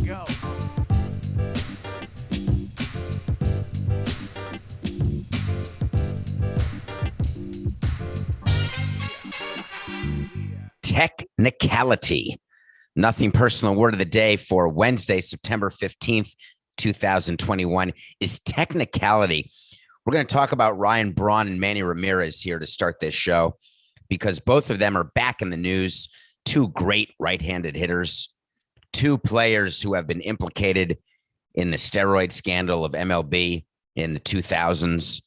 go. Technicality. Nothing personal. Word of the day for Wednesday, September 15th, 2021 is technicality. We're going to talk about Ryan Braun and Manny Ramirez here to start this show because both of them are back in the news. Two great right-handed hitters, two players who have been implicated in the steroid scandal of MLB in the 2000s.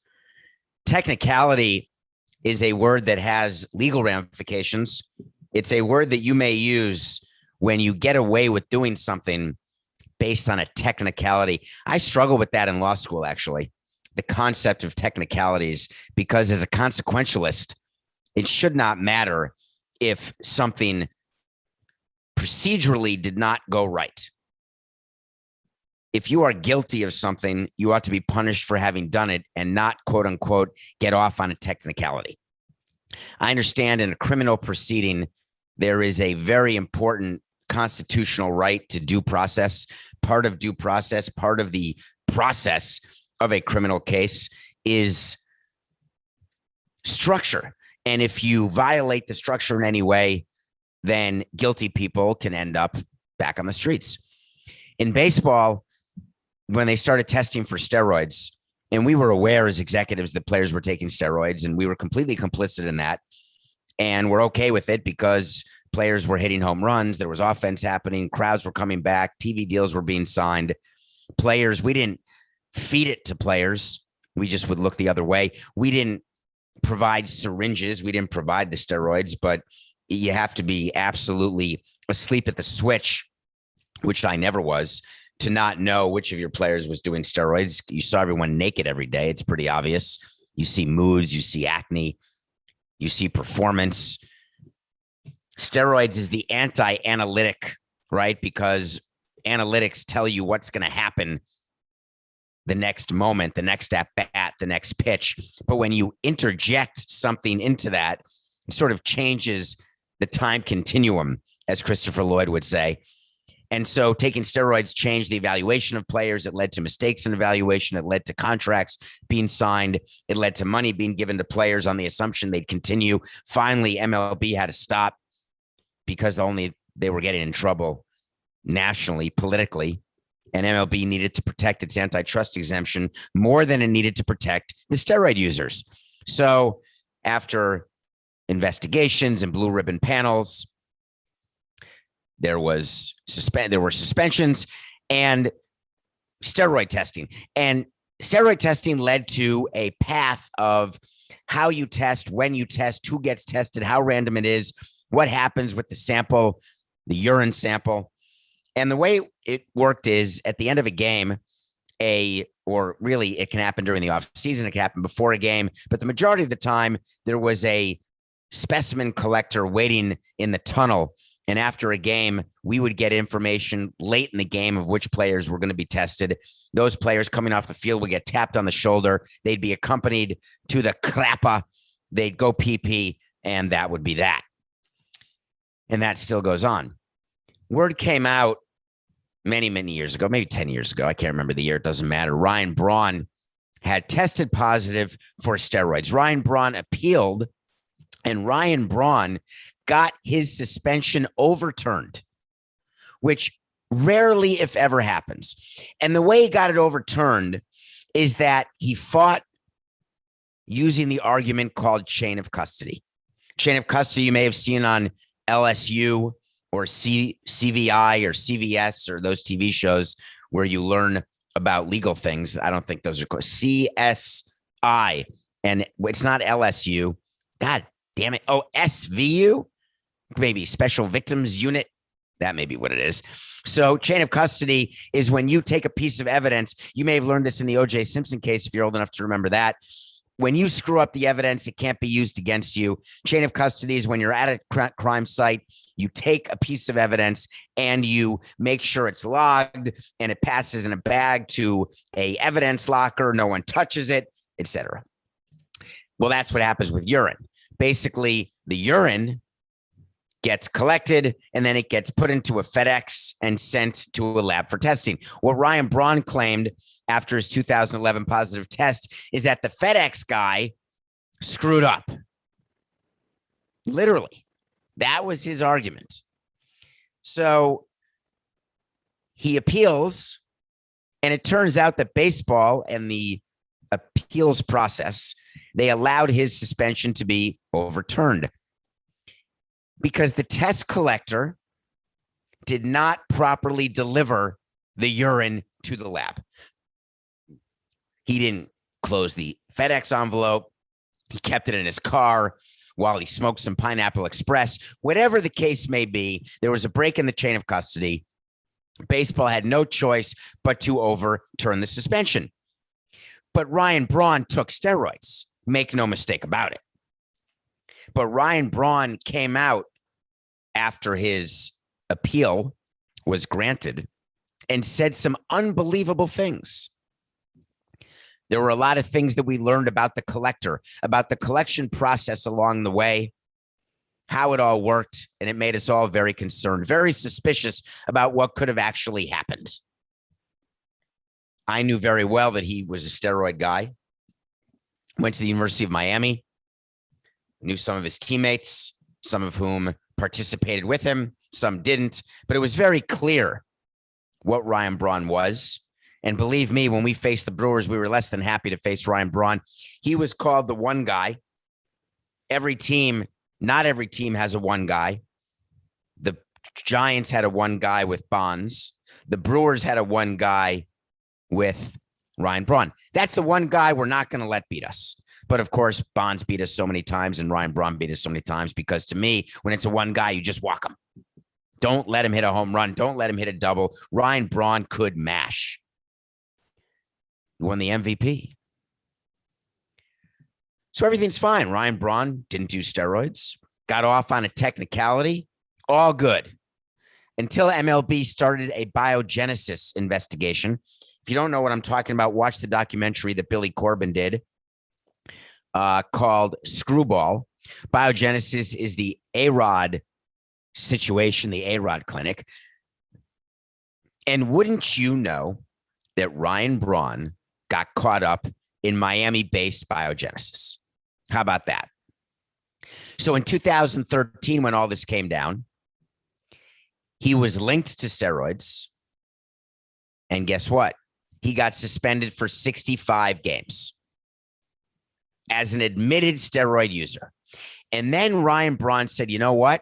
Technicality is a word that has legal ramifications. It's a word that you may use when you get away with doing something based on a technicality. I struggle with that in law school, actually, the concept of technicalities, because as a consequentialist, it should not matter if something procedurally did not go right. If you are guilty of something, you ought to be punished for having done it and not, quote unquote, get off on a technicality. I understand in a criminal proceeding, there is a very important constitutional right to due process. Part of due process, part of the process of a criminal case is structure. And if you violate the structure in any way, then guilty people can end up back on the streets. In baseball, when they started testing for steroids, and we were aware as executives that players were taking steroids, and we were completely complicit in that. And we're okay with it because players were hitting home runs. There was offense happening. Crowds were coming back. TV deals were being signed. Players, we didn't feed it to players. We just would look the other way. We didn't provide syringes. We didn't provide the steroids, but you have to be absolutely asleep at the switch, which I never was, to not know which of your players was doing steroids. You saw everyone naked every day. It's pretty obvious. You see moods, you see acne, you see performance. Steroids is the anti-analytic, right? Because analytics tell you what's going to happen the next moment, the next at-bat, the next pitch. But when you interject something into that, it sort of changes the time continuum, as Christopher Lloyd would say. And so taking steroids changed the evaluation of players. It led to mistakes in evaluation. It led to contracts being signed. It led to money being given to players on the assumption they'd continue. Finally, MLB had to stop because they were getting in trouble nationally, politically. And MLB needed to protect its antitrust exemption more than it needed to protect the steroid users. So after investigations and blue ribbon panels, there were suspensions and steroid testing. And steroid testing led to a path of how you test, when you test, who gets tested, how random it is, what happens with the sample, the urine sample. And the way it worked is at the end of a game, or really it can happen during the off season, it can happen before a game, but the majority of the time there was a specimen collector waiting in the tunnel. And after a game, we would get information late in the game of which players were going to be tested. Those players coming off the field would get tapped on the shoulder. They'd be accompanied to the crappa. They'd go pee, and that would be that. And that still goes on. Word came out many, many years ago, maybe 10 years ago. I can't remember the year. It doesn't matter. Ryan Braun had tested positive for steroids. Ryan Braun appealed, and Ryan Braun got his suspension overturned, which rarely, if ever, happens. And the way he got it overturned is that he fought using the argument called chain of custody. Chain of custody you may have seen on LSU or CVI or CVS or those TV shows where you learn about legal things. I don't think those are called CSI. And it's not LSU. God damn it. Oh, SVU? Maybe Special Victims Unit. That may be what it is. So chain of custody is when you take a piece of evidence. You may have learned this in the O.J. Simpson case if you're old enough to remember that. When you screw up the evidence, it can't be used against you. Chain of custody is when you're at a crime site, you take a piece of evidence and you make sure it's logged and it passes in a bag to a evidence locker. No one touches it, etc. Well, that's what happens with urine. Basically, the urine gets collected, and then it gets put into a FedEx and sent to a lab for testing. What Ryan Braun claimed after his 2011 positive test is that the FedEx guy screwed up. Literally. That was his argument. So he appeals, and it turns out that baseball and the appeals process, they allowed his suspension to be overturned because the test collector did not properly deliver the urine to the lab. He didn't close the FedEx envelope. He kept it in his car while he smoked some Pineapple Express. Whatever the case may be, there was a break in the chain of custody. Baseball had no choice but to overturn the suspension. But Ryan Braun took steroids. Make no mistake about it. But Ryan Braun came out after his appeal was granted and said some unbelievable things. There were a lot of things that we learned about the collector, about the collection process along the way, how it all worked, and it made us all very concerned, very suspicious about what could have actually happened. I knew very well that he was a steroid guy. Went to the University of Miami, knew some of his teammates, some of whom participated with him, some didn't, but it was very clear what Ryan Braun was. And believe me, when we faced the Brewers, we were less than happy to face Ryan Braun. He was called the one guy. Every team, not every team has a one guy. The Giants had a one guy with Bonds. The Brewers had a one guy with Ryan Braun. That's the one guy we're not going to let beat us. But of course, Bonds beat us so many times and Ryan Braun beat us so many times because to me, when it's a one guy, you just walk him. Don't let him hit a home run. Don't let him hit a double. Ryan Braun could mash. He won the MVP. So everything's fine. Ryan Braun didn't do steroids, got off on a technicality, all good. Until MLB started a biogenesis investigation. If you don't know what I'm talking about, watch the documentary that Billy Corbin did called Screwball. Biogenesis is the A-Rod situation, the A-Rod clinic. And wouldn't you know that Ryan Braun got caught up in Miami-based biogenesis? How about that? So in 2013, when all this came down, he was linked to steroids. And guess what? He got suspended for 65 games as an admitted steroid user. And then Ryan Braun said, you know what?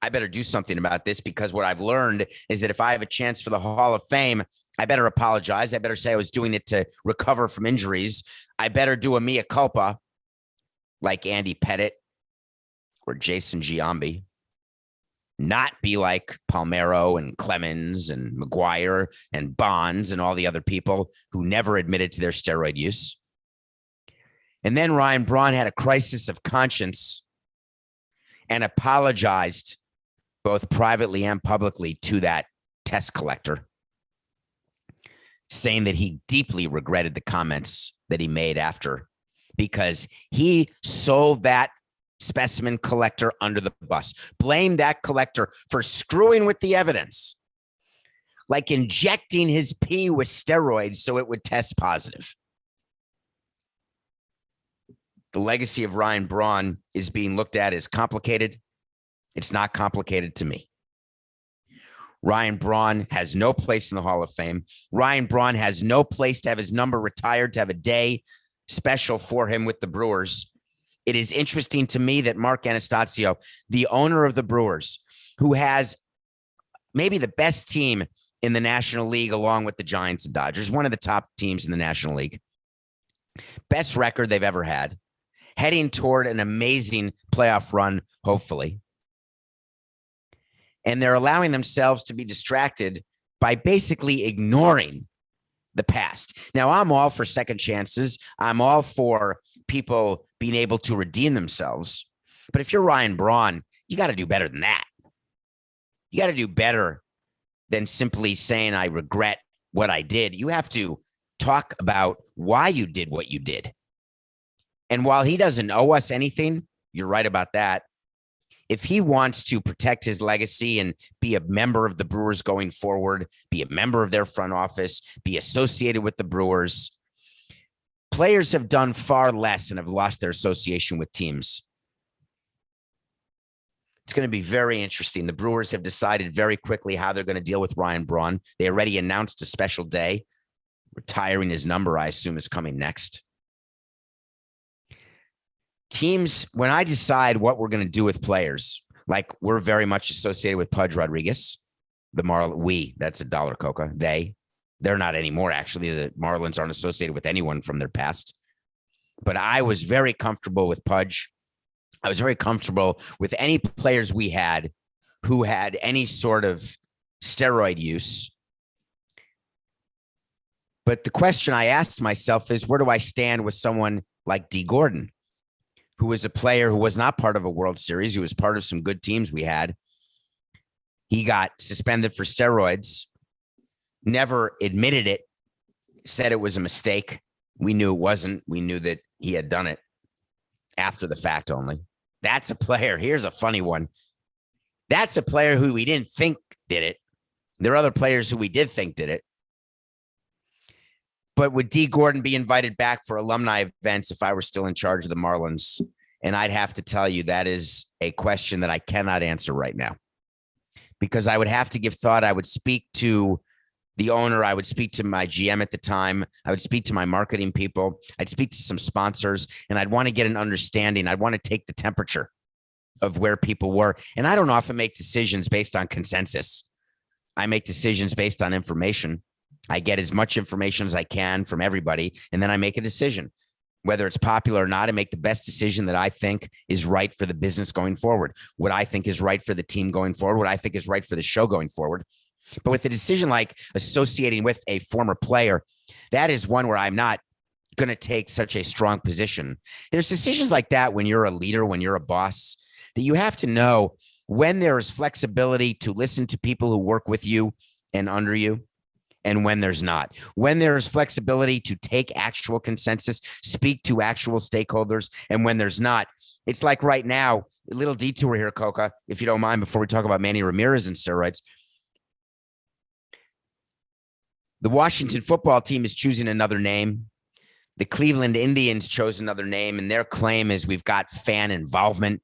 I better do something about this because what I've learned is that if I have a chance for the Hall of Fame, I better apologize. I better say I was doing it to recover from injuries. I better do a mea culpa like Andy Pettit or Jason Giambi. Not be like Palmeiro and Clemens and McGuire and Bonds and all the other people who never admitted to their steroid use. And then Ryan Braun had a crisis of conscience and apologized both privately and publicly to that test collector, saying that he deeply regretted the comments that he made after because he sold that specimen collector under the bus, blamed that collector for screwing with the evidence, like injecting his pee with steroids so it would test positive. The legacy of Ryan Braun is being looked at as complicated. It's not complicated to me. Ryan Braun has no place in the Hall of Fame. Ryan Braun has no place to have his number retired, to have a day special for him with the Brewers. It is interesting to me that Mark Anastasio, the owner of the Brewers, who has maybe the best team in the National League along with the Giants and Dodgers, one of the top teams in the National League, best record they've ever had, heading toward an amazing playoff run, hopefully. And they're allowing themselves to be distracted by basically ignoring the past. Now, I'm all for second chances. I'm all for people being able to redeem themselves. But if you're Ryan Braun, you got to do better than that. You got to do better than simply saying, I regret what I did. You have to talk about why you did what you did. And while he doesn't owe us anything, you're right about that. if he wants to protect his legacy and be a member of the Brewers going forward, be a member of their front office, be associated with the Brewers, players have done far less and have lost their association with teams. It's going to be very interesting. The Brewers have decided very quickly how they're going to deal with Ryan Braun. They already announced a special day. Retiring his number, I assume, is coming next. Teams, when I decide what we're going to do with players, like we're very much associated with Pudge Rodriguez, the Marlins, that's a dollar coca. They're not anymore. Actually, the Marlins aren't associated with anyone from their past. But I was very comfortable with Pudge. I was very comfortable with any players we had who had any sort of steroid use. But the question I asked myself is, where do I stand with someone like D. Gordon, who was a player who was not part of a World Series, who was part of some good teams we had? He got suspended for steroids, never admitted it, said it was a mistake. We knew it wasn't. We knew that he had done it after the fact only. That's a player. Here's a funny one. That's a player who we didn't think did it. There are other players who we did think did it. But would D. Gordon be invited back for alumni events if I were still in charge of the Marlins? And I'd have to tell you that is a question that I cannot answer right now, because I would have to give thought. I would speak to the owner. I would speak to my GM at the time. I would speak to my marketing people. I'd speak to some sponsors, and I'd want to get an understanding. I'd want to take the temperature of where people were. And I don't often make decisions based on consensus. I make decisions based on information. I get as much information as I can from everybody, and then I make a decision. Whether it's popular or not, I make the best decision that I think is right for the business going forward, what I think is right for the team going forward, what I think is right for the show going forward. But with a decision like associating with a former player, that is one where I'm not going to take such a strong position. There's decisions like that when you're a leader, when you're a boss, that you have to know when there is flexibility to listen to people who work with you and under you, and when there's not. When there's flexibility to take actual consensus, speak to actual stakeholders, and when there's not. It's like right now, a little detour here, Coca, if you don't mind, before we talk about Manny Ramirez and steroids. The Washington football team is choosing another name. The Cleveland Indians chose another name, and their claim is we've got fan involvement.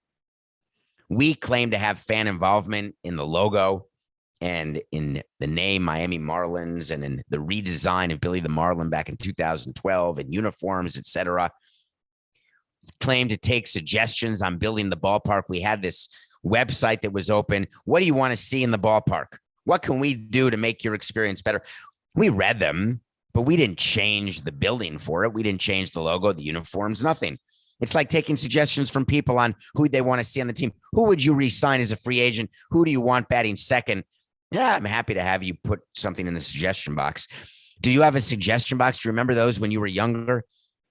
We claim to have fan involvement in the logo and in the name Miami Marlins and in the redesign of Billy the Marlin back in 2012 and uniforms, et cetera. Claim to take suggestions on building the ballpark. We had this website that was open. What do you want to see in the ballpark? What can we do to make your experience better? We read them, but we didn't change the building for it. We didn't change the logo, the uniforms, nothing. It's like taking suggestions from people on who they want to see on the team. Who would you re-sign as a free agent? Who do you want batting second? Yeah, I'm happy to have you put something in the suggestion box. Do you have a suggestion box? Do you remember those when you were younger?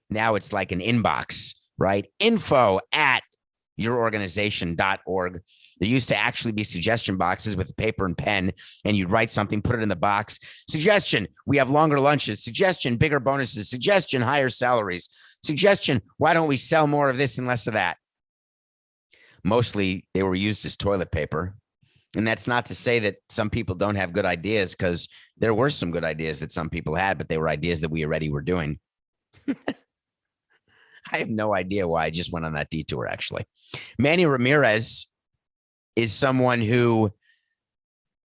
Now it's like an inbox, right? info@yourorganization.org. There used to actually be suggestion boxes with paper and pen, and you'd write something, put it in the box. Suggestion, we have longer lunches. Suggestion, bigger bonuses. Suggestion, higher salaries. Suggestion, why don't we sell more of this and less of that? Mostly they were used as toilet paper. And that's not to say that some people don't have good ideas, because there were some good ideas that some people had, but they were ideas that we already were doing. I have no idea why I just went on that detour, actually. Manny Ramirez is someone who,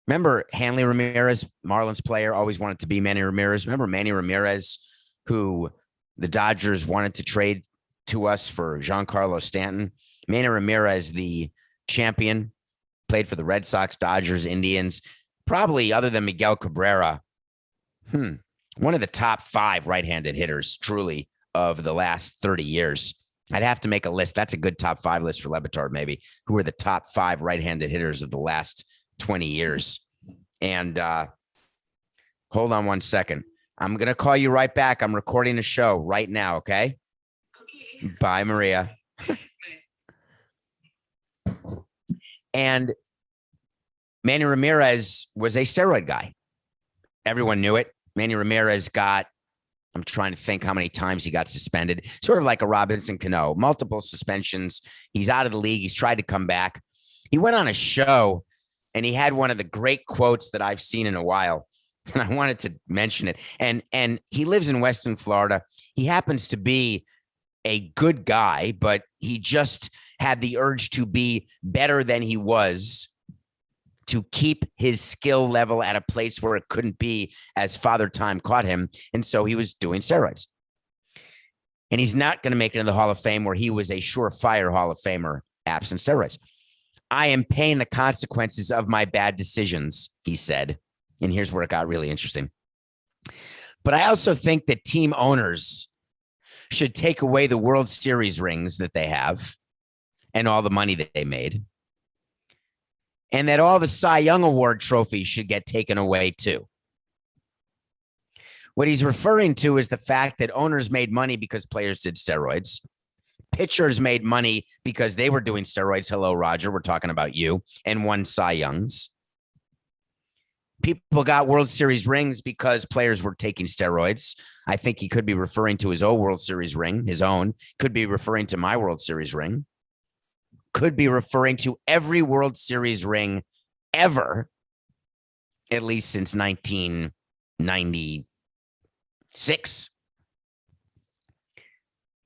remember Hanley Ramirez, Marlins player, always wanted to be Manny Ramirez. Remember Manny Ramirez, who the Dodgers wanted to trade to us for Giancarlo Stanton? Manny Ramirez, the champion, played for the Red Sox, Dodgers, Indians, probably other than Miguel Cabrera, one of the top 5 right-handed hitters, truly, of the last 30 years. I'd have to make a list. That's a good top 5 list for Le Batard, maybe. Who are the top 5 right-handed hitters of the last 20 years? And hold on one second. I'm going to call you right back. I'm recording a show right now, okay? Okay. Bye, Maria. And Manny Ramirez was a steroid guy. Everyone knew it. Manny Ramirez got, I'm trying to think how many times he got suspended, sort of like a Robinson Cano, multiple suspensions. He's out of the league. He's tried to come back. He went on a show and he had one of the great quotes that I've seen in a while. And I wanted to mention it. And he lives in Western Florida. He happens to be a good guy, but he just had the urge to be better than he was, to keep his skill level at a place where it couldn't be as Father Time caught him. And so he was doing steroids. And he's not going to make it into the Hall of Fame, where he was a surefire Hall of Famer absent steroids. I am paying the consequences of my bad decisions, he said. And here's where it got really interesting. But I also think that team owners should take away the World Series rings that they have and all the money that they made, and that all the Cy Young Award trophies should get taken away too. What he's referring to is the fact that owners made money because players did steroids. Pitchers made money because they were doing steroids. Hello, Roger. We're talking about you. And won Cy Youngs. People got World Series rings because players were taking steroids. I think he could be referring to his own World Series ring, his own. Could be referring to my World Series ring. Could be referring to every World Series ring ever, at least since 1996.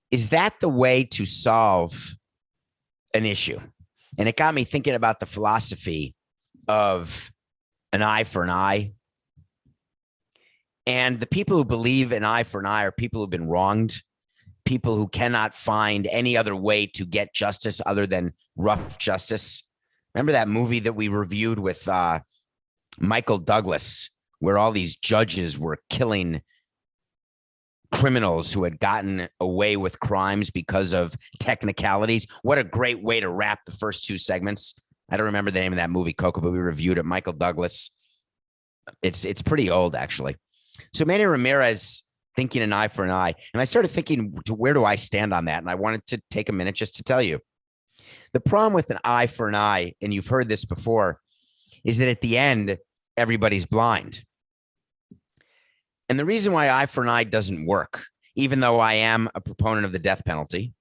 Is that the way to solve an issue? And it got me thinking about the philosophy of an eye for an eye. And the people who believe an eye for an eye are people who've been wronged, people who cannot find any other way to get justice other than rough justice. Remember that movie that we reviewed with Michael Douglas, where all these judges were killing criminals who had gotten away with crimes because of technicalities? What a great way to wrap the first two segments. I don't remember the name of that movie, Coco, but we reviewed it. Michael Douglas. It's pretty old, actually. So Manny Ramirez thinking an eye for an eye. And I started thinking, where do I stand on that? And I wanted to take a minute just to tell you. The problem with an eye for an eye, and you've heard this before, is that at the end, everybody's blind. And the reason why eye for an eye doesn't work, even though I am a proponent of the death penalty,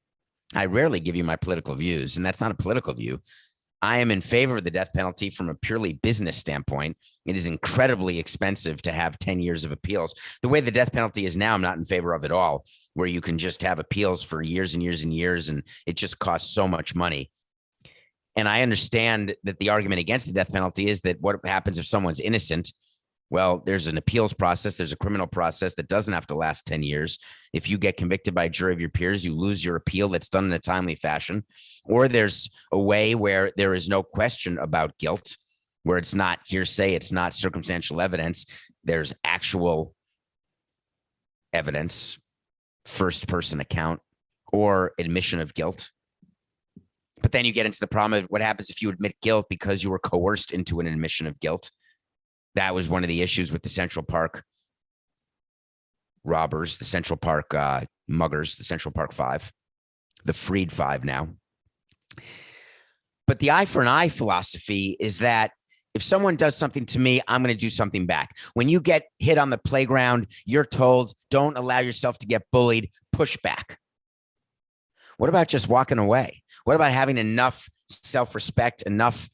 I rarely give you my political views, and that's not a political view. I am in favor of the death penalty from a purely business standpoint. It is incredibly expensive to have 10 years of appeals. The way the death penalty is now, I'm not in favor of it all, where you can just have appeals for years and years and years, and it just costs so much money. And I understand that the argument against the death penalty is that what happens if someone's innocent? Well, there's an appeals process. There's a criminal process that doesn't have to last 10 years. If you get convicted by a jury of your peers, you lose your appeal that's done in a timely fashion. Or there's a way where there is no question about guilt, where it's not hearsay, it's not circumstantial evidence. There's actual evidence, first person account, or admission of guilt. But then you get into the problem of what happens if you admit guilt because you were coerced into an admission of guilt. That was one of the issues with the Central Park robbers, the Central Park muggers, the Central Park Five, the Freed Five now. But the eye for an eye philosophy is that if someone does something to me, I'm going to do something back. When you get hit on the playground, you're told, don't allow yourself to get bullied, push back. What about just walking away? What about having enough self-respect, enough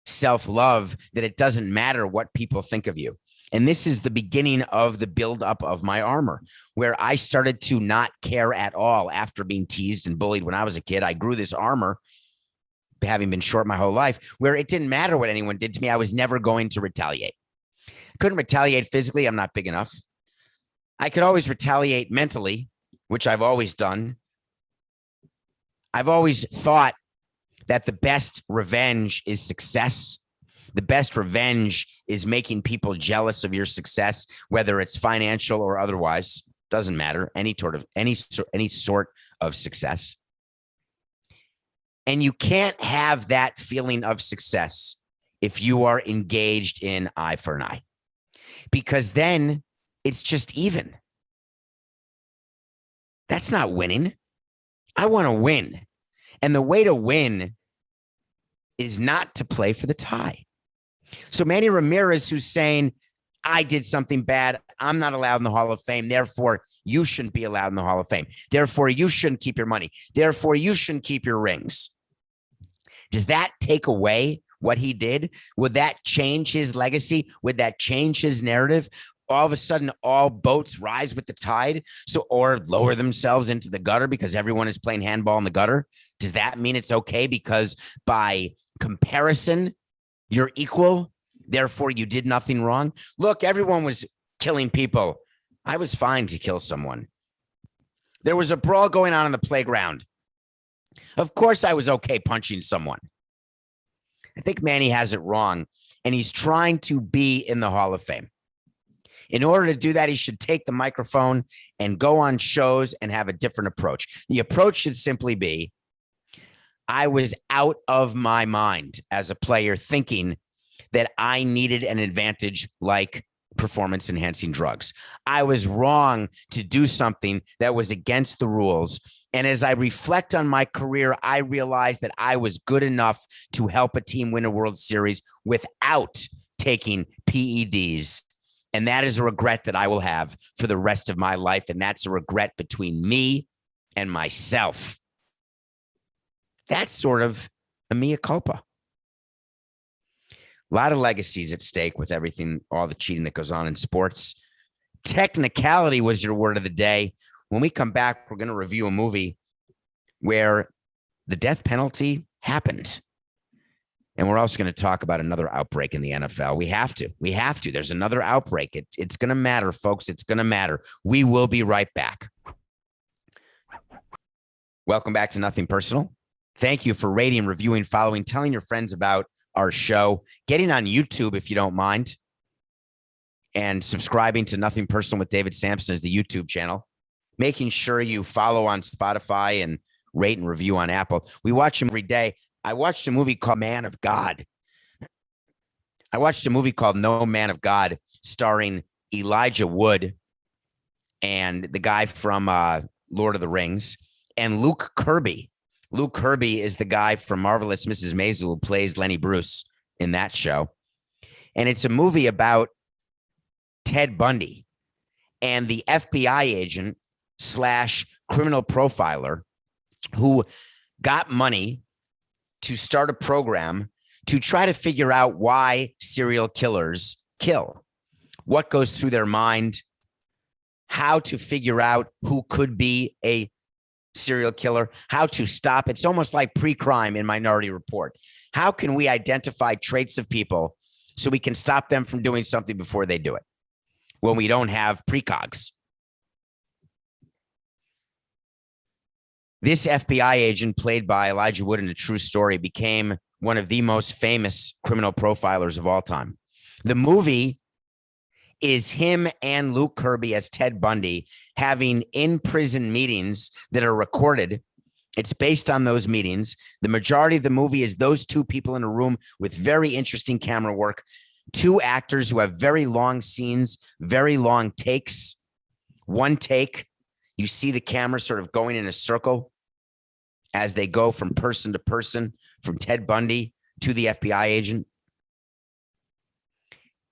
self-love that it doesn't matter what people think of you? And this is the beginning of the buildup of my armor, where I started to not care at all after being teased and bullied when I was a kid. I grew this armor, having been short my whole life, where it didn't matter what anyone did to me. I was never going to retaliate. Couldn't retaliate physically. I'm not big enough. I could always retaliate mentally, which I've always done. I've always thought that the best revenge is success. The best revenge is making people jealous of your success, whether it's financial or otherwise. Doesn't matter. Any sort of success. And you can't have that feeling of success if you are engaged in eye for an eye, because then it's just even. That's not winning. I want to win. And the way to win is not to play for the tie. So Manny Ramirez, who's saying, I did something bad, I'm not allowed in the Hall of Fame, therefore you shouldn't be allowed in the Hall of Fame. Therefore, you shouldn't keep your money. Therefore, you shouldn't keep your rings. Does that take away what he did? Would that change his legacy? Would that change his narrative? All of a sudden, all boats rise with the tide, or lower themselves into the gutter because everyone is playing handball in the gutter? Does that mean it's okay because by comparison, you're equal? Therefore, you did nothing wrong? Look, everyone was killing people. I was fine to kill someone. There was a brawl going on in the playground. Of course, I was okay punching someone. I think Manny has it wrong, and he's trying to be in the Hall of Fame. In order to do that, he should take the microphone and go on shows and have a different approach. The approach should simply be, I was out of my mind as a player thinking that I needed an advantage like performance-enhancing drugs. I was wrong to do something that was against the rules. And as I reflect on my career, I realized that I was good enough to help a team win a World Series without taking PEDs. And that is a regret that I will have for the rest of my life. And that's a regret between me and myself. That's sort of a mea culpa. A lot of legacies at stake with everything, all the cheating that goes on in sports. Technicality was your word of the day. When we come back, we're going to review a movie where the death penalty happened. And we're also going to talk about another outbreak in the NFL. We have to. There's another outbreak. It's going to matter, folks. It's going to matter. We will be right back. Welcome back to Nothing Personal. Thank you for rating, reviewing, following, telling your friends about our show, getting on YouTube if you don't mind, and subscribing to Nothing Personal with David Samson as the YouTube channel. Making sure you follow on Spotify and rate and review on Apple. We watch him every day. I watched a movie called Man of God. I watched a movie called No Man of God starring Elijah Wood and the guy from Lord of the Rings and Luke Kirby. Luke Kirby is the guy from Marvelous Mrs. Maisel who plays Lenny Bruce in that show. And it's a movie about Ted Bundy and the FBI agent / criminal profiler who got money to start a program to try to figure out why serial killers kill, what goes through their mind, how to figure out who could be a serial killer, how to stop. It's almost like pre-crime in Minority Report. How can we identify traits of people so we can stop them from doing something before they do it when we don't have precogs? This FBI agent, played by Elijah Wood in a true story, became one of the most famous criminal profilers of all time. The movie is him and Luke Kirby as Ted Bundy having in-prison meetings that are recorded. It's based on those meetings. The majority of the movie is those two people in a room with very interesting camera work, two actors who have very long scenes, very long takes. One take, you see the camera sort of going in a circle as they go from person to person, from Ted Bundy to the FBI agent.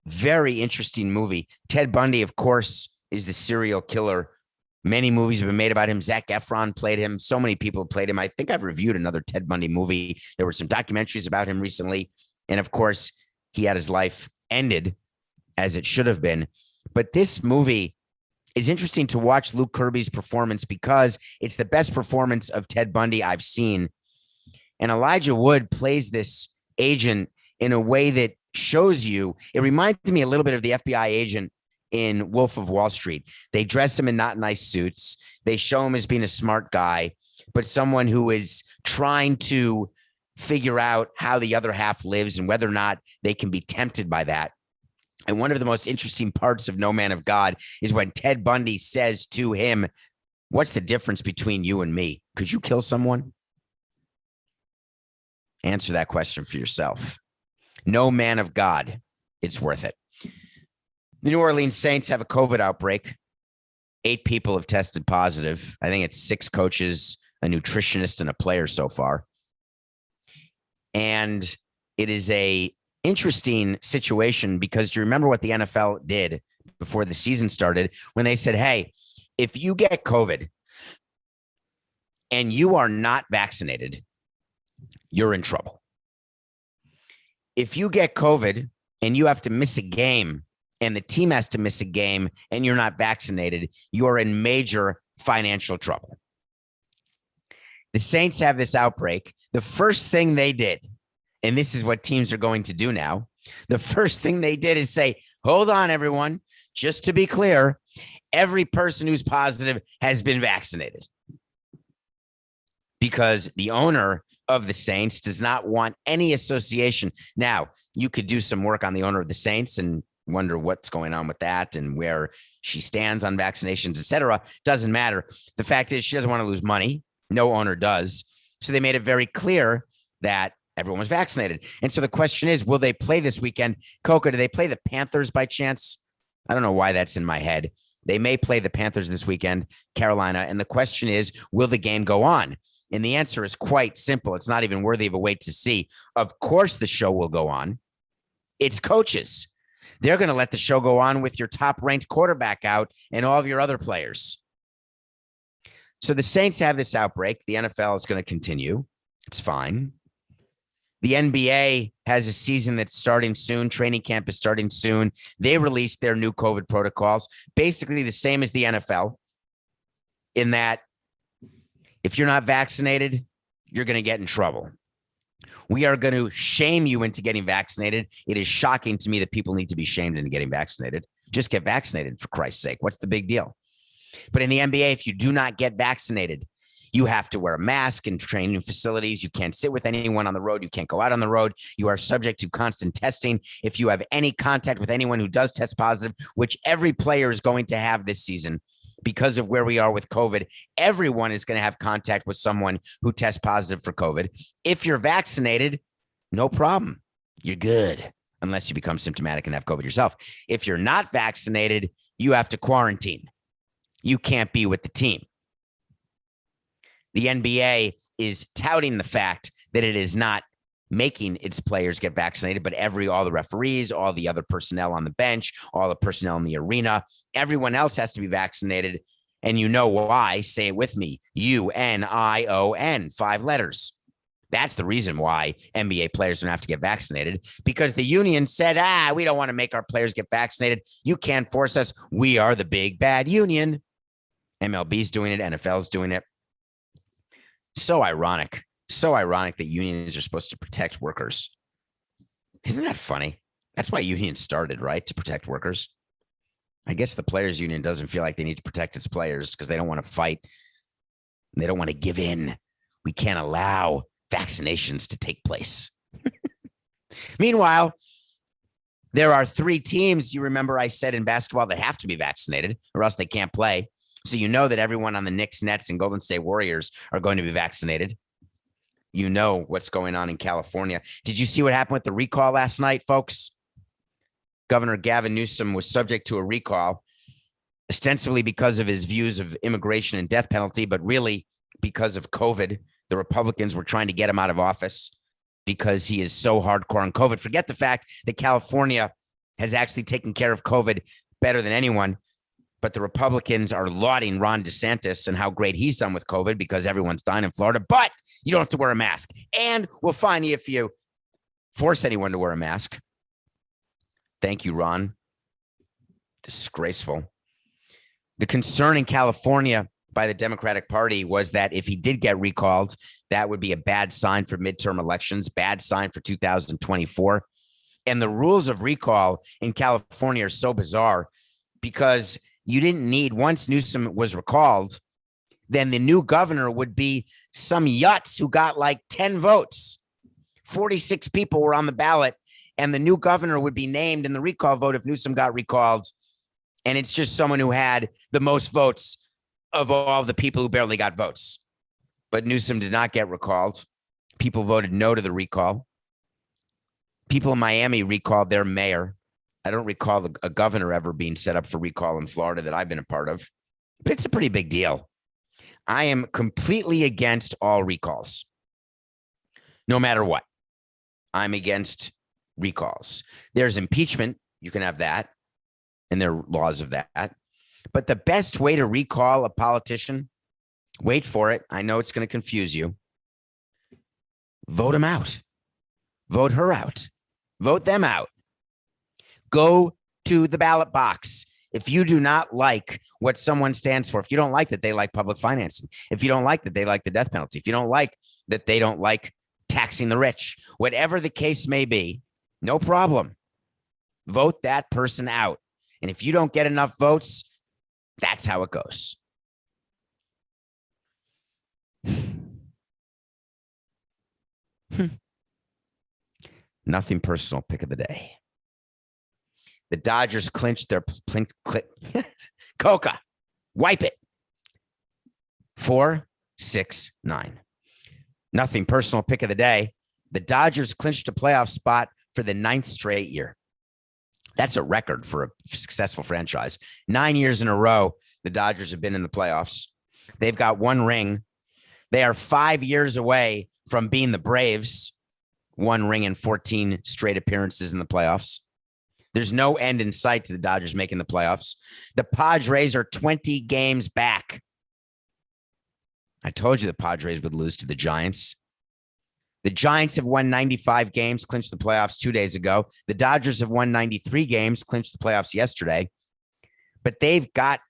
Very interesting movie. Ted Bundy, of course, is the serial killer. Many movies have been made about him. Zac Efron played him. So many people played him. I think I've reviewed another Ted Bundy movie. There were some documentaries about him recently. And of course, he had his life ended as it should have been. But this movie is interesting to watch Luke Kirby's performance because it's the best performance of Ted Bundy I've seen. And Elijah Wood plays this agent in a way that shows you, it reminds me a little bit of the FBI agent in Wolf of Wall Street. They dress him in not nice suits. They show him as being a smart guy, but someone who is trying to figure out how the other half lives and whether or not they can be tempted by that. And one of the most interesting parts of No Man of God is when Ted Bundy says to him, "What's the difference between you and me? Could you kill someone?" Answer that question for yourself. No Man of God. It's worth it. The New Orleans Saints have a COVID outbreak. 8 people have tested positive. I think it's 6 coaches, a nutritionist, and a player so far. And it is a interesting situation because do you remember what the NFL did before the season started when they said, hey, if you get COVID and you are not vaccinated, you're in trouble. If you get COVID and you have to miss a game and the team has to miss a game and you're not vaccinated, you are in major financial trouble. The Saints have this outbreak. The first thing they did, and this is what teams are going to do now, the first thing they did is say, hold on, everyone. Just to be clear, every person who's positive has been vaccinated. Because the owner of the Saints does not want any association. Now, you could do some work on the owner of the Saints and wonder what's going on with that and where she stands on vaccinations, et cetera. Doesn't matter. The fact is she doesn't want to lose money. No owner does. So they made it very clear that everyone was vaccinated. And so the question is, will they play this weekend? Coca, do they play the Panthers by chance? I don't know why that's in my head. They may play the Panthers this weekend, Carolina. And the question is, will the game go on? And the answer is quite simple. It's not even worthy of a wait to see. Of course, the show will go on. It's coaches. They're going to let the show go on with your top-ranked quarterback out and all of your other players. So the Saints have this outbreak. The NFL is going to continue. It's fine. The NBA has a season that's starting soon. Training camp is starting soon. They released their new COVID protocols, basically the same as the NFL, in that if you're not vaccinated, you're going to get in trouble. We are going to shame you into getting vaccinated. It is shocking to me that people need to be shamed into getting vaccinated. Just get vaccinated, for Christ's sake. What's the big deal? But in the NBA, if you do not get vaccinated, you have to wear a mask in training facilities. You can't sit with anyone on the road. You can't go out on the road. You are subject to constant testing. If you have any contact with anyone who does test positive, which every player is going to have this season because of where we are with COVID, everyone is going to have contact with someone who tests positive for COVID. If you're vaccinated, no problem. You're good, unless you become symptomatic and have COVID yourself. If you're not vaccinated, you have to quarantine. You can't be with the team. The NBA is touting the fact that it is not making its players get vaccinated, but all the referees, all the other personnel on the bench, all the personnel in the arena, everyone else has to be vaccinated. And you know why? Say it with me. UNION, 5 letters. That's the reason why NBA players don't have to get vaccinated, because the union said, we don't want to make our players get vaccinated. You can't force us. We are the big bad union. MLB's doing it. NFL's doing it. So ironic that unions are supposed to protect workers. Isn't that funny? That's why unions started, right? To protect workers. I guess the players union doesn't feel like they need to protect its players because they don't want to fight. They don't want to give in. We can't allow vaccinations to take place. Meanwhile, there are 3 teams, you remember I said in basketball, that have to be vaccinated or else they can't play. So you know that everyone on the Knicks, Nets, and Golden State Warriors are going to be vaccinated. You know what's going on in California. Did you see what happened with the recall last night, folks? Governor Gavin Newsom was subject to a recall, ostensibly because of his views of immigration and death penalty, but really because of COVID. The Republicans were trying to get him out of office because he is so hardcore on COVID. Forget the fact that California has actually taken care of COVID better than anyone. But the Republicans are lauding Ron DeSantis and how great he's done with COVID because everyone's dying in Florida. But you don't have to wear a mask. And we'll fine you if you force anyone to wear a mask. Thank you, Ron. Disgraceful. The concern in California by the Democratic Party was that if he did get recalled, that would be a bad sign for midterm elections, bad sign for 2024. And the rules of recall in California are so bizarre because you didn't need, once Newsom was recalled, then the new governor would be some yuts who got like 10 votes. 46 people were on the ballot, and the new governor would be named in the recall vote if Newsom got recalled. And it's just someone who had the most votes of all the people who barely got votes. But Newsom did not get recalled. People voted no to the recall. People in Miami recalled their mayor. I don't recall a governor ever being set up for recall in Florida that I've been a part of, but it's a pretty big deal. I am completely against all recalls, no matter what. I'm against recalls. There's impeachment. You can have that, and there are laws of that. But the best way to recall a politician, wait for it. I know it's going to confuse you. Vote him out. Vote her out. Vote them out. Go to the ballot box. If you do not like what someone stands for, if you don't like that they like public financing, if you don't like that they like the death penalty, if you don't like that they don't like taxing the rich, whatever the case may be, no problem. Vote that person out. And if you don't get enough votes, that's how it goes. Nothing personal. Pick of the day. The Dodgers clinched their Coca. Wipe it. 4-6-9. Nothing personal. Pick of the day. The Dodgers clinched a playoff spot for the 9th straight year. That's a record for a successful franchise. 9 years in a row, the Dodgers have been in the playoffs. They've got one ring. They are 5 years away from being the Braves. One ring and 14 straight appearances in the playoffs. There's no end in sight to the Dodgers making the playoffs. The Padres are 20 games back. I told you the Padres would lose to the Giants. The Giants have won 95 games, clinched the playoffs 2 days ago. The Dodgers have won 93 games, clinched the playoffs yesterday. But they've got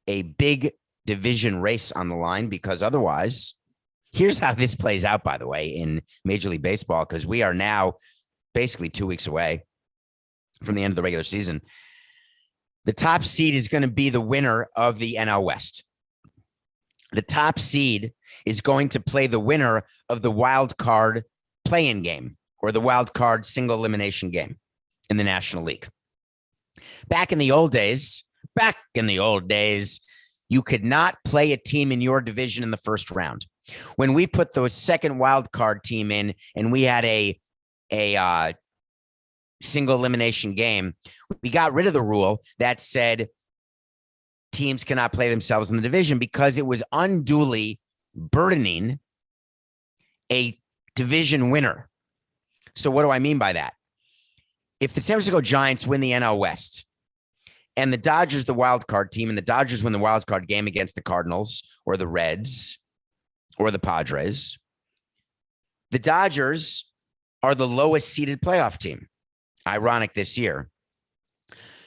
a big division race on the line because otherwise, here's how this plays out, by the way, in Major League Baseball, because we are now basically 2 weeks away from the end of the regular season. The top seed is going to be the winner of the NL West. The top seed is going to play the winner of the wild card play-in game or the wild card single elimination game in the National League. Back in the old days, you could not play a team in your division in the first round. When we put the second wild card team in and we had a single elimination game, we got rid of the rule that said teams cannot play themselves in the division because it was unduly burdening a division winner. So what do I mean by that? If the San Francisco Giants win the NL West and the Dodgers, the wild card team, and the Dodgers win the wild card game against the Cardinals or the Reds or the Padres, the Dodgers are the lowest seeded playoff team. Ironic this year.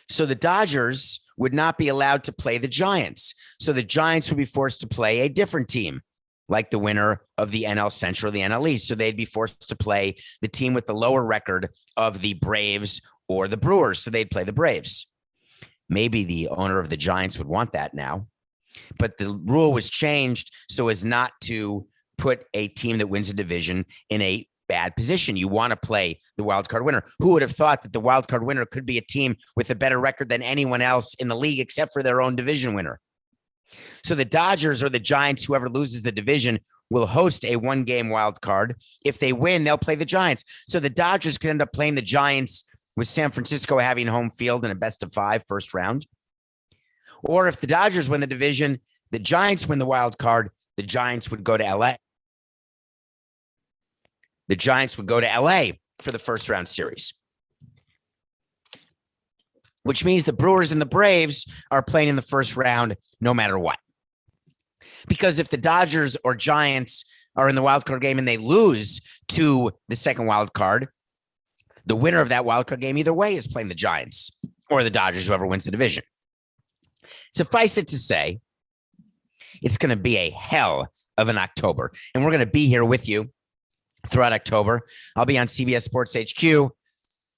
So the Dodgers would not be allowed to play the Giants. So the Giants would be forced to play a different team, like the winner of the NL Central or the NL East. So they'd be forced to play the team with the lower record of the Braves or the Brewers. So they'd play the Braves. Maybe the owner of the Giants would want that now. But the rule was changed so as not to put a team that wins a division in a bad position. You want to play the wild card winner. Who would have thought that the wild card winner could be a team with a better record than anyone else in the league except for their own division winner? So the Dodgers or the Giants, whoever loses the division, will host a one-game wild card. If they win, they'll play the Giants. So the Dodgers could end up playing the Giants with San Francisco having home field in a best-of-5 first round. Or if the Dodgers win the division, the Giants win the wild card, the Giants would go to LA. The Giants would go to LA for the first round series, which means the Brewers and the Braves are playing in the first round no matter what. Because if the Dodgers or Giants are in the wild card game and they lose to the second wild card, the winner of that wild card game either way is playing the Giants or the Dodgers, whoever wins the division. Suffice it to say, it's going to be a hell of an October, and we're going to be here with you throughout October. I'll be on CBS Sports HQ,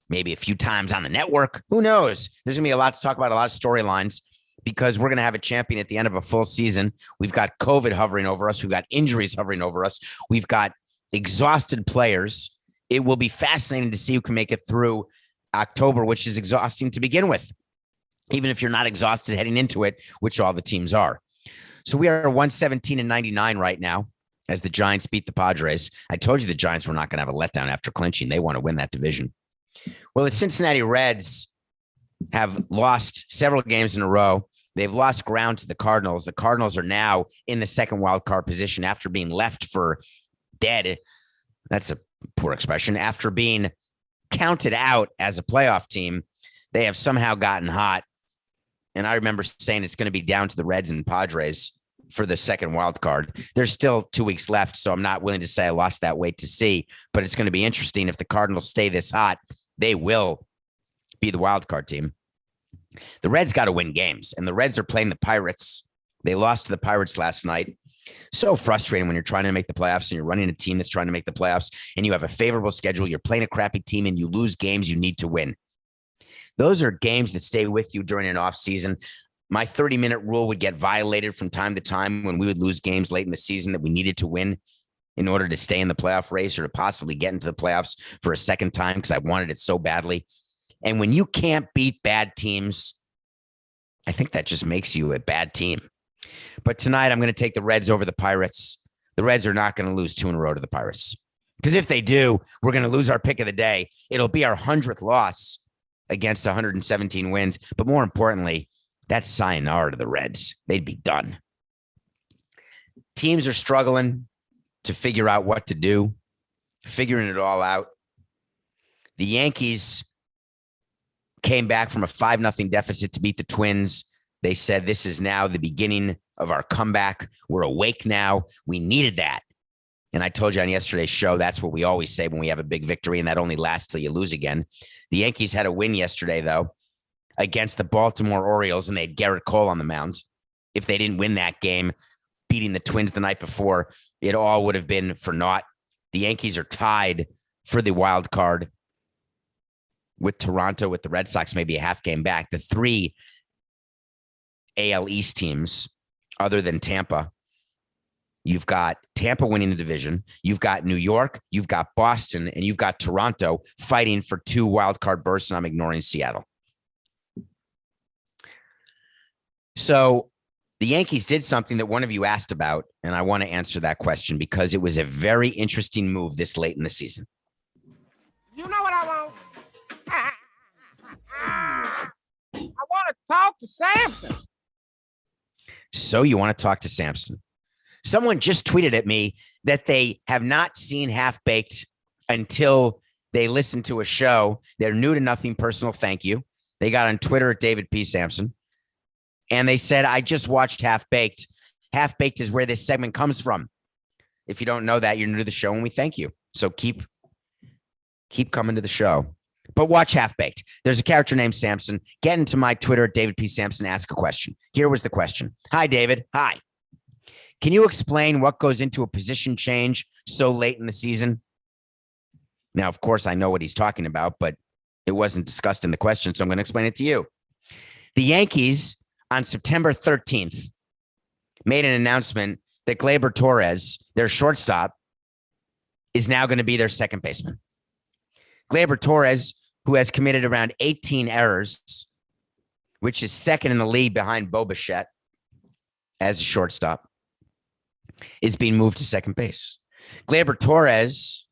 maybe a few times on the network. Who knows? There's going to be a lot to talk about, a lot of storylines, because we're going to have a champion at the end of a full season. We've got COVID hovering over us. We've got injuries hovering over us. We've got exhausted players. It will be fascinating to see who can make it through October, which is exhausting to begin with, even if you're not exhausted heading into it, which all the teams are. So we are 117-99 right now, as the Giants beat the Padres. I told you the Giants were not going to have a letdown after clinching. They want to win that division. Well, the Cincinnati Reds have lost several games in a row. They've lost ground to the Cardinals. The Cardinals are now in the second wild card position after being left for dead. That's a poor expression. After being counted out as a playoff team, they have somehow gotten hot. And I remember saying it's going to be down to the Reds and Padres for the second wild card. There's still 2 weeks left, so I'm not willing to say I lost that weight to see, but it's going to be interesting if the Cardinals stay this hot they will be the wild card team. The Reds got to win games, and the Reds are playing the Pirates. They lost to the Pirates last night. So frustrating when you're trying to make the playoffs and you're running a team that's trying to make the playoffs and you have a favorable schedule. You're playing a crappy team and you lose games you need to win. Those are games that stay with you during an off season. My 30-minute rule would get violated from time to time when we would lose games late in the season that we needed to win in order to stay in the playoff race or to possibly get into the playoffs for a second time because I wanted it so badly. And when you can't beat bad teams, I think that just makes you a bad team. But tonight I'm going to take the Reds over the Pirates. The Reds are not going to lose 2 in a row to the Pirates. Because if they do, we're going to lose our pick of the day. It'll be our 100th loss against 117 wins. But more importantly, that's sayonara to the Reds. They'd be done. Teams are struggling to figure out what to do, figuring it all out. The Yankees came back from a 5-0 deficit to beat the Twins. They said this is now the beginning of our comeback. We're awake now. We needed that. And I told you on yesterday's show, that's what we always say when we have a big victory, and that only lasts till you lose again. The Yankees had a win yesterday, though, against the Baltimore Orioles, and they had Garrett Cole on the mound. If they didn't win that game, beating the Twins the night before, it all would have been for naught. The Yankees are tied for the wild card with Toronto, with the Red Sox maybe a half game back. The 3 AL East teams, other than Tampa, you've got Tampa winning the division. You've got New York, you've got Boston, and you've got Toronto fighting for 2 wild card berths, and I'm ignoring Seattle. So the Yankees did something that one of you asked about, and I want to answer that question because it was a very interesting move this late in the season. You know what I want? I want to talk to Samson. So you want to talk to Samson. Someone just tweeted at me that they have not seen Half Baked until they listened to a show. They're new to nothing personal. Thank you. They got on Twitter at David P. Samson. And they said, I just watched Half Baked. Half Baked is where this segment comes from. If you don't know that, you're new to the show, and we thank you. So keep coming to the show. But watch Half Baked. There's a character named Samson. Get into my Twitter at David P. Samson. Ask a question. Here was the question. Hi, David. Hi. Can you explain what goes into a position change so late in the season? Now, of course, I know what he's talking about, but it wasn't discussed in the question, so I'm going to explain it to you. The Yankees, on September 13th, made an announcement that Gleyber Torres, their shortstop, is now going to be their second baseman. Gleyber Torres, who has committed around 18 errors, which is second in the league behind Bo Bichette as a shortstop, is being moved to second base. Gleyber Torres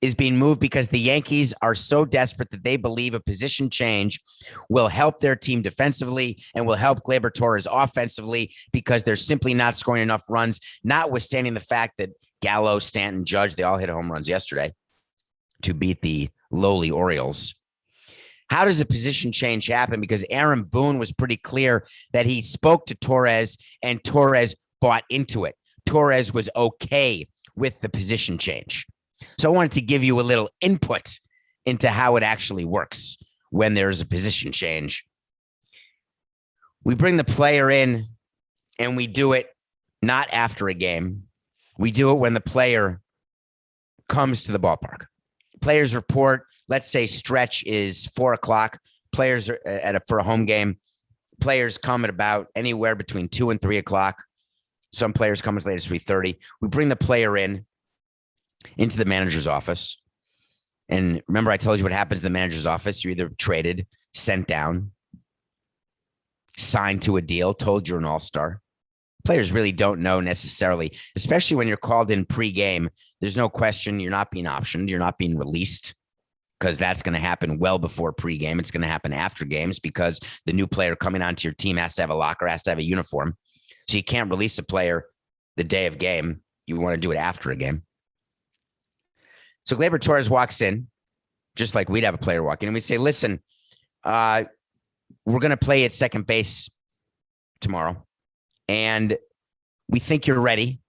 is being moved because the Yankees are so desperate that they believe a position change will help their team defensively and will help Gleyber Torres offensively because they're simply not scoring enough runs, notwithstanding the fact that Gallo, Stanton, Judge, they all hit home runs yesterday to beat the lowly Orioles. How does a position change happen? Because Aaron Boone was pretty clear that he spoke to Torres and Torres bought into it. Torres was okay with the position change. So I wanted to give you a little input into how it actually works when there's a position change. We bring the player in and we do it not after a game. We do it when the player comes to the ballpark. Players report, let's say stretch is 4:00. Players are for a home game. Players come at about anywhere between 2 and 3 o'clock. Some players come as late as 3:30. We bring the player into the manager's office. And remember, I told you what happens in the manager's office. You're either traded, sent down, signed to a deal, told you're an all-star. Players really don't know necessarily, especially when you're called in pregame. There's no question you're not being optioned. You're not being released because that's going to happen well before pregame. It's going to happen after games because the new player coming onto your team has to have a locker, has to have a uniform. So you can't release a player the day of game. You want to do it after a game. So Gleyber Torres walks in, just like we'd have a player walk in, and we'd say, listen, we're going to play at second base tomorrow, and we think you're ready.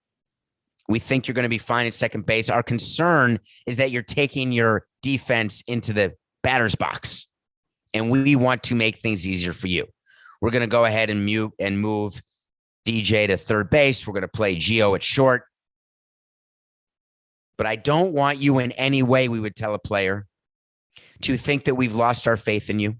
We think you're going to be fine at second base. Our concern is that you're taking your defense into the batter's box, and we want to make things easier for you. We're going to go ahead and move DJ to third base. We're going to play Gio at short. But I don't want you in any way, we would tell a player, to think that we've lost our faith in you.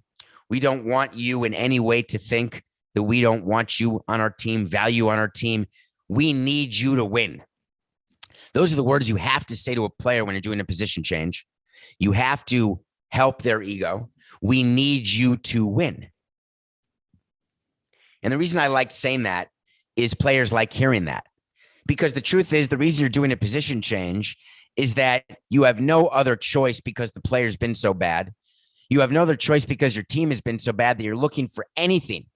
We don't want you in any way to think that we don't want you on our team, value on our team. We need you to win. Those are the words you have to say to a player when you're doing a position change. You have to help their ego. We need you to win. And the reason I like saying that is players like hearing that. Because the truth is, the reason you're doing a position change is that you have no other choice because the player's been so bad. You have no other choice because your team has been so bad that you're looking for anything.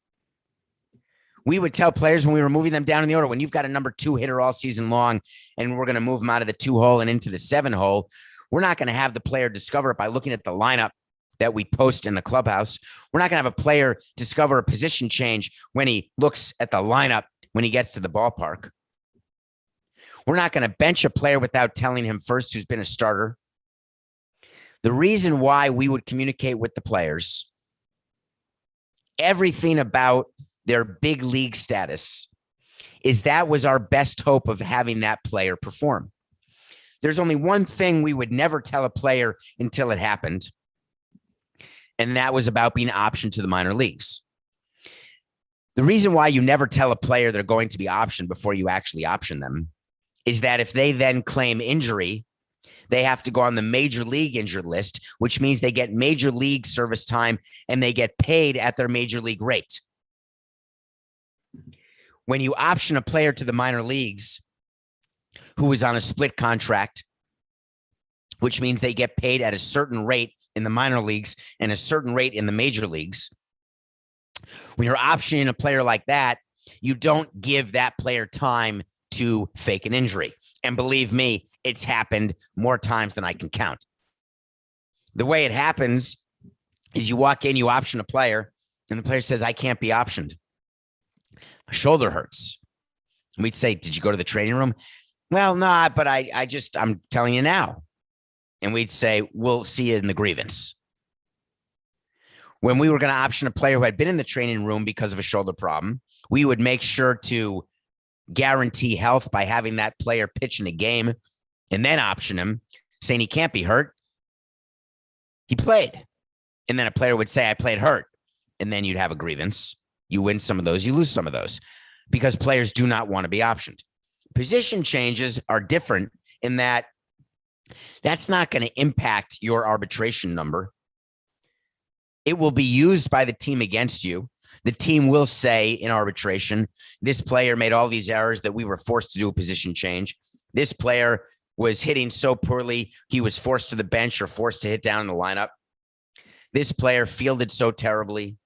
We would tell players when we were moving them down in the order, when you've got a number 2 hitter all season long and we're going to move them out of the 2-hole and into the 7-hole, we're not going to have the player discover it by looking at the lineup that we post in the clubhouse. We're not going to have a player discover a position change when he looks at the lineup when he gets to the ballpark. We're not going to bench a player without telling him first who's been a starter. The reason why we would communicate with the players everything about their big league status is that was our best hope of having that player perform. There's only one thing we would never tell a player until it happened, and that was about being optioned to the minor leagues. The reason why you never tell a player they're going to be optioned before you actually option them is that if they then claim injury, they have to go on the major league injured list, which means they get major league service time and they get paid at their major league rate. When you option a player to the minor leagues who is on a split contract, which means they get paid at a certain rate in the minor leagues and a certain rate in the major leagues, when you're optioning a player like that, you don't give that player time to fake an injury. And believe me, it's happened more times than I can count. The way it happens is you walk in, you option a player, and the player says, I can't be optioned. My shoulder hurts. And we'd say, did you go to the training room? Well, no, but I'm telling you now. And we'd say, we'll see you in the grievance. When we were going to option a player who had been in the training room because of a shoulder problem, we would make sure to guarantee health by having that player pitch in a game and then option him, saying he can't be hurt. He played. And then a player would say, I played hurt. And then you'd have a grievance. You win some of those, you lose some of those, because players do not want to be optioned. Position changes are different in that that's not going to impact your arbitration number. It will be used by the team against you. The team will say in arbitration, this player made all these errors that we were forced to do a position change. This player was hitting so poorly, he was forced to the bench or forced to hit down in the lineup. This player fielded so terribly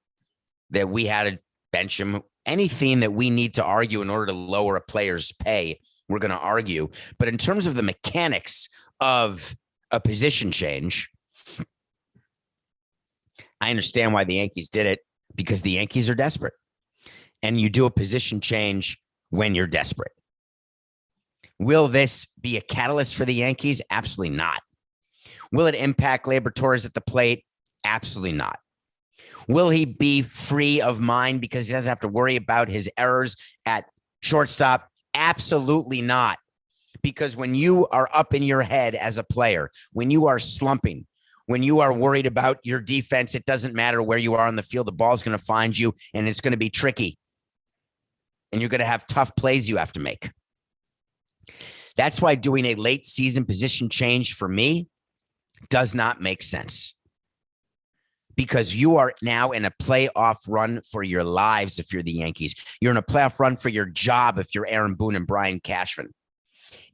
that we had to bench him. Anything that we need to argue in order to lower a player's pay, we're going to argue. But in terms of the mechanics of a position change, I understand why the Yankees did it, because the Yankees are desperate. And you do a position change when you're desperate. Will this be a catalyst for the Yankees? Absolutely not. Will it impact Gleyber Torres at the plate? Absolutely not. Will he be free of mind because he doesn't have to worry about his errors at shortstop? Absolutely not. Because when you are up in your head as a player, when you are slumping, when you are worried about your defense, it doesn't matter where you are on the field. The ball's going to find you, and it's going to be tricky. And you're going to have tough plays you have to make. That's why doing a late season position change for me does not make sense. Because you are now in a playoff run for your lives if you're the Yankees. You're in a playoff run for your job if you're Aaron Boone and Brian Cashman.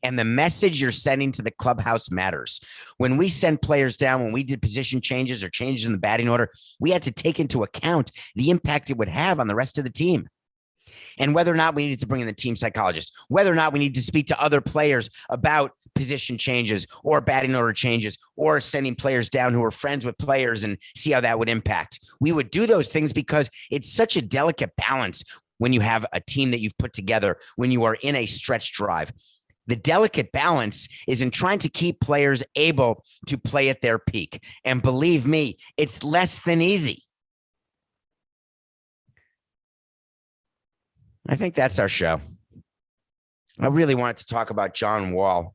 And the message you're sending to the clubhouse matters. When we send players down, when we did position changes or changes in the batting order, we had to take into account the impact it would have on the rest of the team. And whether or not we needed to bring in the team psychologist, whether or not we need to speak to other players about position changes or batting order changes or sending players down who are friends with players and see how that would impact. We would do those things because it's such a delicate balance when you have a team that you've put together, when you are in a stretch drive. The delicate balance is in trying to keep players able to play at their peak. And believe me, it's less than easy. I think that's our show. I really wanted to talk about John Wall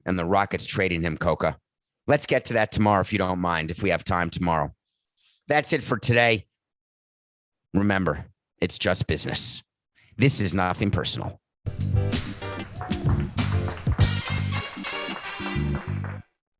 and the Rockets trading him, Coca. Let's get to that tomorrow if you don't mind, if we have time tomorrow. That's it for today. Remember, it's just business. This is nothing personal.